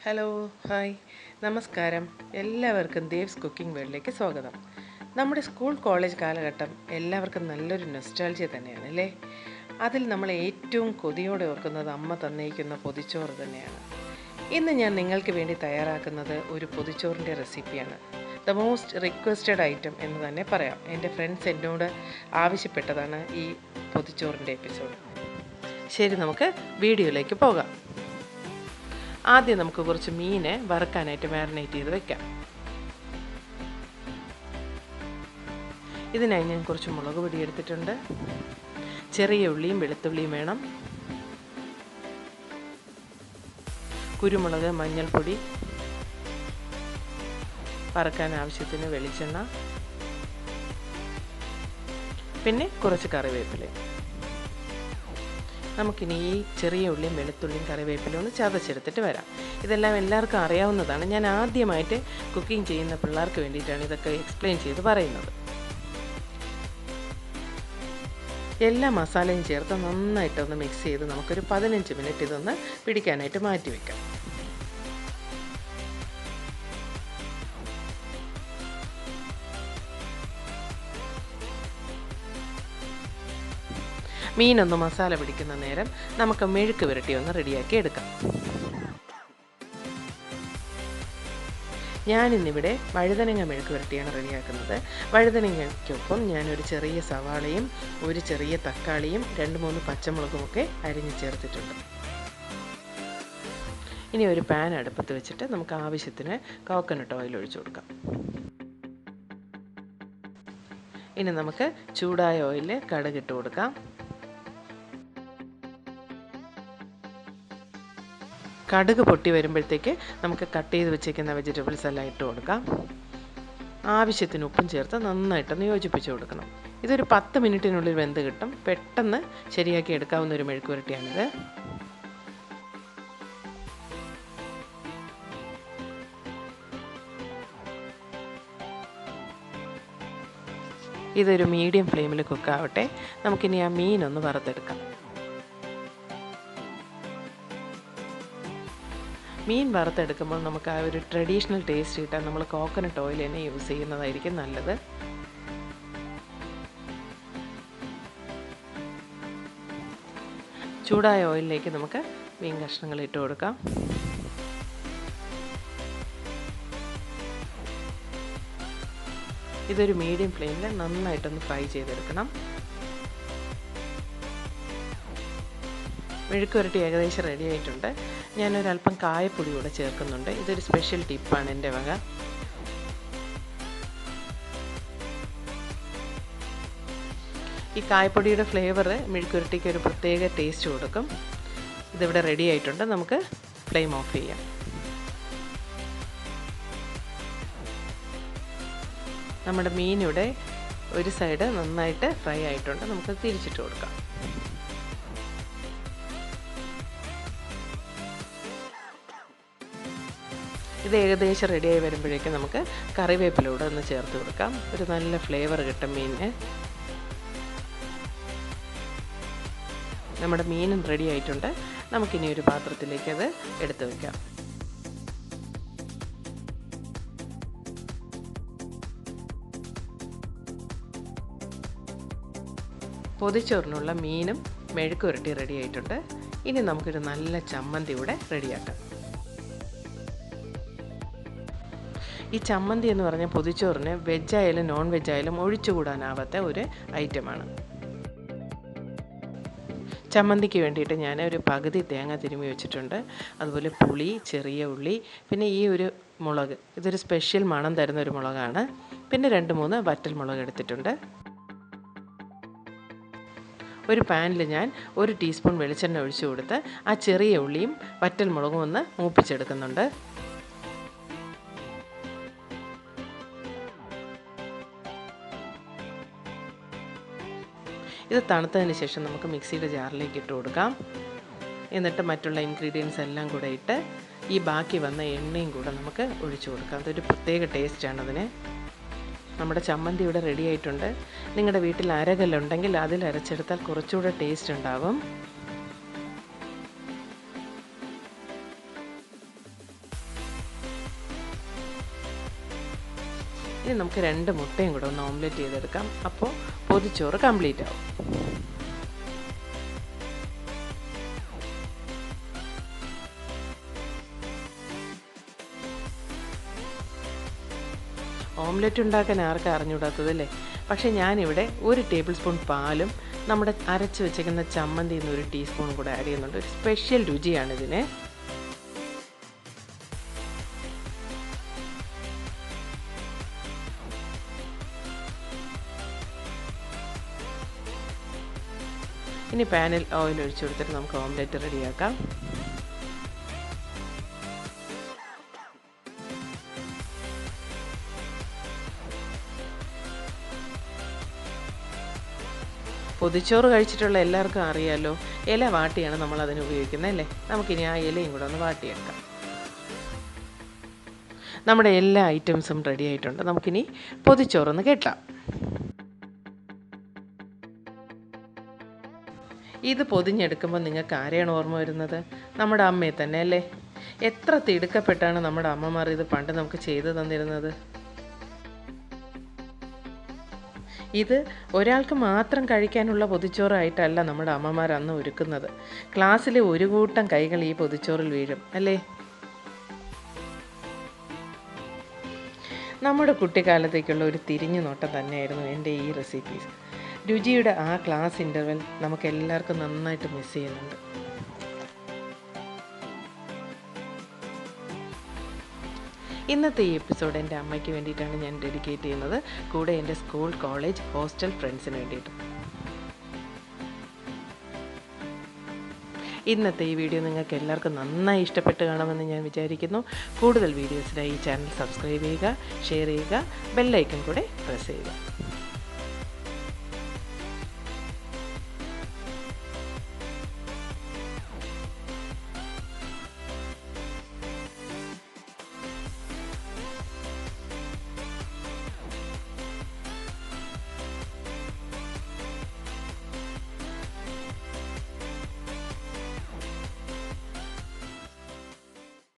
Hello hi നമസ്കാരം. എല്ലാവർക്കും Dev's cooking വേൾഡിലേക്ക് സ്വാഗതം. നമ്മുടെ സ്കൂൾ കോളേജ് കാലഘട്ടം എല്ലാവർക്കും നല്ലൊരു നൊസ്റ്റാൾജിയ തന്നെയാണ് അല്ലേ? അതിൽ നമ്മൾ ഏറ്റവും കൊതിയോടെ ഓർക്കുന്നത് അമ്മ തന്നേക്കുന്ന പൊതിച്ചോറ് തന്നെയാണ്. ഇന്ന് ഞാൻ നിങ്ങൾക്ക് വേണ്ടി തയ്യാറാക്കുന്നത് ഒരു പൊതിച്ചോറിൻ്റെ റെസിപ്പിയാണ്. ദ മോസ്റ്റ് റിക്വസ്റ്റഡ് ഐറ്റം എന്ന് തന്നെ പറയാം. എൻ്റെ ഫ്രണ്ട്സ് എന്നോട് ആവശ്യപ്പെട്ടതാണ് ഈ പൊതിച്ചോറിൻ്റെ എപ്പിസോഡ്. ശരി, നമുക്ക് വീഡിയോയിലേക്ക് പോകാം. ആദ്യം നമുക്ക് കുറച്ച് മീൻ വറുക്കാനായിട്ട് മാരിനേറ്റ് ചെയ്ത് വെക്കാം. ഇതിനായി ഞാൻ കുറച്ച് മുളക് പൊടി എടുത്തിട്ടുണ്ട്. ചെറിയ ഉള്ളിയും വെളുത്തുള്ളിയും വേണം. കുരുമുളക്, മഞ്ഞൾപ്പൊടി, വറുക്കാൻ ആവശ്യത്തിന് വെളിച്ചെണ്ണ, പിന്നെ കുറച്ച് കറിവേപ്പില. നമുക്കിനി ഈ ചെറിയ ഉള്ളിയും വെളുത്തുള്ളിയും കറിവേപ്പിലും ഒന്ന് ചതച്ചെടുത്തിട്ട് വരാം. ഇതെല്ലാം എല്ലാവർക്കും അറിയാവുന്നതാണ്. ഞാൻ ആദ്യമായിട്ട് കുക്കിംഗ് ചെയ്യുന്ന പിള്ളേർക്ക് വേണ്ടിയിട്ടാണ് ഇതൊക്കെ എക്സ്പ്ലെയിൻ ചെയ്ത് പറയുന്നത്. എല്ലാ മസാലയും ചേർത്ത് നന്നായിട്ടൊന്ന് മിക്സ് ചെയ്ത് നമുക്കൊരു 15 മിനിറ്റ് ഇതൊന്ന് പിടിക്കാനായിട്ട് മാറ്റി വയ്ക്കാം. മീനൊന്ന് മസാല പിടിക്കുന്ന നേരം നമുക്ക് മെഴുക്ക് പുരട്ടി ഒന്ന് റെഡിയാക്കി എടുക്കാം. ഞാനിന്നിവിടെ വഴുതനങ്ങ മെഴുക്ക് പുരട്ടിയാണ് റെഡിയാക്കുന്നത്. വഴുതനങ്ങയ്ക്കൊപ്പം ഞാനൊരു ചെറിയ സവാളയും ഒരു ചെറിയ തക്കാളിയും 2-3 പച്ചമുളകുമൊക്കെ അരിഞ്ഞ് ചേർത്തിട്ടുണ്ട്. ഇനി ഒരു പാൻ അടുപ്പത്ത് വെച്ചിട്ട് നമുക്ക് ആവശ്യത്തിന് കോക്കനട്ട് ഓയിൽ ഒഴിച്ചു കൊടുക്കാം. ഇനി നമുക്ക് ചൂടായ ഓയിലിൽ കടുകിട്ട് കൊടുക്കാം. കടുക് പൊട്ടി വരുമ്പോഴത്തേക്ക് നമുക്ക് കട്ട് ചെയ്ത് വെച്ചേക്കുന്ന വെജിറ്റബിൾസ് എല്ലാം ഇട്ട് കൊടുക്കാം. ആവശ്യത്തിന് ഉപ്പും ചേർത്ത് നന്നായിട്ടൊന്ന് യോജിപ്പിച്ച് കൊടുക്കണം. ഇതൊരു 10 മിനിറ്റിനുള്ളിൽ വെന്ത് കിട്ടും. പെട്ടെന്ന് ശരിയാക്കി എടുക്കാവുന്ന ഒരു മെഴുക്ക് പുരട്ടിയാണിത്. ഇതൊരു മീഡിയം ഫ്ലെയിമിൽ കുക്കാവട്ടെ. നമുക്കിനി ആ മീനൊന്ന് വറുത്തെടുക്കാം. മീൻ വറുത്തെടുക്കുമ്പോൾ നമുക്ക് ആ ഒരു ട്രഡീഷണൽ ടേസ്റ്റ് കിട്ടാൻ നമ്മൾ കോക്കനട്ട് ഓയിൽ തന്നെ യൂസ് ചെയ്യുന്നതായിരിക്കും നല്ലത്. ചൂടായ ഓയിലിലേക്ക് നമുക്ക് മീൻ കഷ്ണങ്ങൾ ഇട്ട് കൊടുക്കാം. ഇതൊരു മീഡിയം ഫ്ലെയിമിൽ നന്നായിട്ടൊന്ന് ഫ്രൈ ചെയ്തെടുക്കണം. മെഴുക്ക് പുരട്ടി ഏകദേശം റെഡി ആയിട്ടുണ്ട്. ഞാനൊരല്പം കായപ്പൊടി കൂടെ ചേർക്കുന്നുണ്ട്. ഇതൊരു സ്പെഷ്യൽ ടിപ്പാണ് എൻ്റെ വക. ഈ കായപ്പൊടിയുടെ ഫ്ലേവർ മെഴുക്ക് പുരട്ടിക്ക് ഒരു പ്രത്യേക ടേസ്റ്റ് കൊടുക്കും. ഇതിവിടെ റെഡി ആയിട്ടുണ്ട്. നമുക്ക് ഫ്ലെയിം ഓഫ് ചെയ്യാം. നമ്മുടെ മീനിവിടെ ഒരു സൈഡ് നന്നായിട്ട് ഫ്രൈ ആയിട്ടുണ്ട്. നമുക്ക് തിരിച്ചിട്ട് കൊടുക്കാം. ഇത് ഏകദേശം റെഡിയായി വരുമ്പോഴേക്കും നമുക്ക് കറിവേപ്പിലൂടെ ഒന്ന് ചേർത്ത് കൊടുക്കാം. ഒരു നല്ല ഫ്ലേവർ കിട്ടും മീനിന്. നമ്മുടെ മീനും റെഡി ആയിട്ടുണ്ട്. നമുക്കിനി ഒരു പാത്രത്തിലേക്ക് അത് എടുത്തു വയ്ക്കാം. പൊതിച്ചോറിനുള്ള മീനും മെഴുക്ക് പുരട്ടി റെഡി ആയിട്ടുണ്ട്. ഇനി നമുക്കൊരു നല്ല ചമ്മന്തി കൂടെ റെഡിയാക്കാം. ഈ ചമ്മന്തി എന്ന് പറഞ്ഞാൽ പൊതിച്ചോറിന് വെജായാലും നോൺ വെജായാലും ഒഴിച്ചുകൂടാനാവാത്ത ഒരു ഐറ്റമാണ്. ചമ്മന്തിക്ക് വേണ്ടിയിട്ട് ഞാൻ ഒരു പകുതി തേങ്ങ തിരുമ്മി വെച്ചിട്ടുണ്ട്. അതുപോലെ പുളി, ചെറിയ ഉള്ളി, പിന്നെ ഈ ഒരു മുളക്, ഇതൊരു സ്പെഷ്യൽ മണം തരുന്ന ഒരു മുളകാണ്. പിന്നെ 2-3 വറ്റൽ മുളക് എടുത്തിട്ടുണ്ട്. ഒരു പാനിൽ ഞാൻ 1 ടീസ്പൂൺ വെളിച്ചെണ്ണ ഒഴിച്ചു കൊടുത്ത് ആ ചെറിയ ഉള്ളിയും വറ്റൽ മുളകും ഒന്ന് മൂപ്പിച്ചെടുക്കുന്നുണ്ട്. ഇത് തണുത്തതിന് ശേഷം നമുക്ക് മിക്സിയുടെ ജാറിലേക്ക് ഇട്ട് കൊടുക്കാം. എന്നിട്ട് മറ്റുള്ള ഇൻഗ്രീഡിയൻസ് എല്ലാം കൂടെ ഇട്ട് ഈ ബാക്കി വന്ന എണ്ണയും കൂടെ നമുക്ക് ഒഴിച്ചു കൊടുക്കാം. അതൊരു പ്രത്യേക ടേസ്റ്റാണ് അതിന്. നമ്മുടെ ചമ്മന്തി ഇവിടെ റെഡി ആയിട്ടുണ്ട്. നിങ്ങളുടെ വീട്ടിൽ അരകല്ലുണ്ടെങ്കിൽ അതിൽ അരച്ചെടുത്താൽ കുറച്ചുകൂടെ ടേസ്റ്റ് ഉണ്ടാവും. ഇനി നമുക്ക് 2 മുട്ടയും കൂടെ ഒന്ന് ഓംലെറ്റ് ചെയ്തെടുക്കാം. അപ്പോൾ പൊതിച്ചോറ് കംപ്ലീറ്റ് ആവും. ഓംലെറ്റ് ഉണ്ടാക്കാൻ ആർക്കും അറിഞ്ഞൂടാത്തതല്ലേ? പക്ഷേ ഞാനിവിടെ 1 ടേബിൾ സ്പൂൺ പാലും നമ്മുടെ അരച്ച് വെച്ചേക്കുന്ന ചമ്മന്തിയിൽ നിന്ന് 1 ടീസ്പൂൺ കൂടെ ആഡ് ചെയ്യുന്നുണ്ട്. ഒരു സ്പെഷ്യൽ രുചിയാണിതിന്. ഇനി പാനിൽ ഓയിൽ ഒഴിച്ചു കൊടുത്തിട്ട് നമുക്ക് ഓംലെറ്റ് റെഡിയാക്കാം. പൊതിച്ചോറ് കഴിച്ചിട്ടുള്ള എല്ലാവർക്കും അറിയാമല്ലോ, ഇല വാട്ടിയാണ് നമ്മൾ അതിന് ഉപയോഗിക്കുന്നത് അല്ലേ? നമുക്കിനി ആ ഇലയും കൂടെ ഒന്ന് വാട്ടിയെടുക്കാം. നമ്മുടെ എല്ലാ ഐറ്റംസും റെഡി ആയിട്ടുണ്ട്. നമുക്കിനി പൊതിച്ചോറൊന്ന് കെട്ടാം. ഇത് പൊതിഞ്ഞെടുക്കുമ്പോൾ നിങ്ങൾക്ക് ആരെയാണ് ഓർമ്മ വരുന്നത്? നമ്മുടെ അമ്മയെ തന്നെ അല്ലേ? എത്ര തിടുക്കപ്പെട്ടാണ് നമ്മുടെ അമ്മമാർ ഇത് പണ്ട് നമുക്ക് ചെയ്തു തന്നിരുന്നത്. ഇത് ഒരാൾക്ക് മാത്രം കഴിക്കാനുള്ള പൊതിച്ചോറായിട്ടല്ല നമ്മുടെ അമ്മമാർ അന്ന് ഒരുക്കുന്നത്. ക്ലാസ്സിലെ ഒരു കൂട്ടം കൈകൾ ഈ പൊതിച്ചോറിൽ വീഴും അല്ലേ? നമ്മുടെ കുട്ടിക്കാലത്തേക്കുള്ള ഒരു തിരിഞ്ഞു നോട്ടം തന്നെയായിരുന്നു എൻ്റെ ഈ റെസിപ്പീസ്. രുചിയുടെ ആ ക്ലാസ് ഇൻ്റർവെൽ നമുക്ക് എല്ലാവർക്കും നന്നായിട്ട് മിസ് ചെയ്യുന്നുണ്ട്. ഇന്നത്തെ ഈ എപ്പിസോഡ് എൻ്റെ അമ്മയ്ക്ക് വേണ്ടിയിട്ടാണ് ഞാൻ ഡെഡിക്കേറ്റ് ചെയ്യുന്നത്, കൂടെ എൻ്റെ സ്കൂൾ, കോളേജ്, ഹോസ്റ്റൽ ഫ്രണ്ട്സിന് വേണ്ടിയിട്ടും. ഇന്നത്തെ ഈ വീഡിയോ നിങ്ങൾക്ക് എല്ലാവർക്കും നന്നായി ഇഷ്ടപ്പെട്ട് കാണുമെന്ന് ഞാൻ വിചാരിക്കുന്നു. കൂടുതൽ വീഡിയോസിനായി ഈ ചാനൽ സബ്സ്ക്രൈബ് ചെയ്യുക, ഷെയർ ചെയ്യുക, ബെല്ലൈക്കൺ കൂടെ പ്രസ് ചെയ്യുക.